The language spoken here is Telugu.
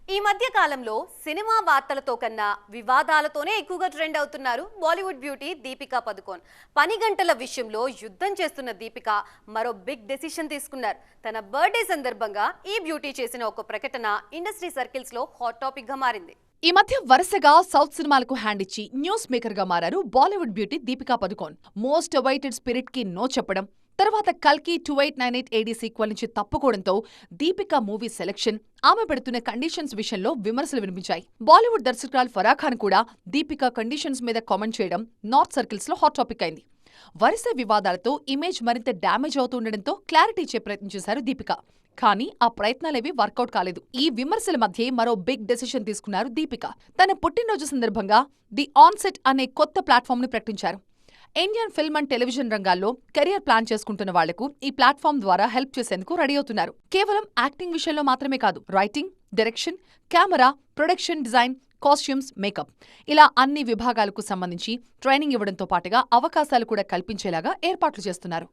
ఈ మధ్య కాలంలో సినిమా వార్తలతో కన్నా వివాదాలతోనే ఎక్కువగా ట్రెండ్ అవుతున్నారు బాలీవుడ్ బ్యూటీ దీపికా పదుకోన్. పని గంటల విషయంలో యుద్ధం చేస్తున్న దీపిక మరో బిగ్ డెసిషన్ తీసుకున్నారు. తన బర్త్డే సందర్భంగా ఈ బ్యూటీ చేసిన ఒక ప్రకటన ఇండస్ట్రీ సర్కిల్స్ లో హాట్ టాపిక్ గా మారింది. ఈ మధ్య వరుసగా సౌత్ సినిమాలకు హ్యాండ్ ఇచ్చి న్యూస్ మేకర్ గా మారారు Bollywood beauty Deepika Padukone. Most awaited spirit కి నో చెప్పడం, తర్వాత కల్కి 2898 AD సీక్వెల్ నుంచి తప్పుకోవడంతో దీపికా మూవీ సెలెక్షన్, ఆమె పెడుతున్న కండిషన్స్ విషయంలో విమర్శలు వినిపించాయి. బాలీవుడ్ దర్శకురాలు ఫరా ఖాన్ కూడా దీపికా కండిషన్స్ మీద కామెంట్ చేయడం నార్త్ సర్కిల్స్ లో హాట్ టాపిక్ అయింది. వరుస వివాదాలతో ఇమేజ్ మరింత డ్యామేజ్ అవుతుండటంతో క్లారిటీ ఇచ్చే ప్రయత్నం చేశారు దీపిక. కానీ ఆ ప్రయత్నాలేవి వర్కౌట్ కాలేదు. ఈ విమర్శల మధ్యే మరో బిగ్ డెసిషన్ తీసుకున్నారు దీపిక. తన పుట్టినరోజు సందర్భంగా ది ఆన్సెట్ అనే కొత్త ప్లాట్ఫామ్ ని ప్రకటించారు. ఇండియన్ ఫిల్మ్ అండ్ టెలివిజన్ రంగాల్లో కెరియర్ ప్లాన్ చేసుకుంటున్న వాళ్లకు ఈ ప్లాట్ఫామ్ ద్వారా హెల్ప్ చేసేందుకు రెడీ అవుతున్నారు. కేవలం యాక్టింగ్ విషయంలో మాత్రమే కాదు, writing, direction, camera, production design, costumes, makeup ఇలా అన్ని విభాగాలకు సంబంధించి ట్రైనింగ్ ఇవ్వడంతో పాటుగా అవకాశాలు కూడా కల్పించేలాగా ఏర్పాట్లు చేస్తున్నారు.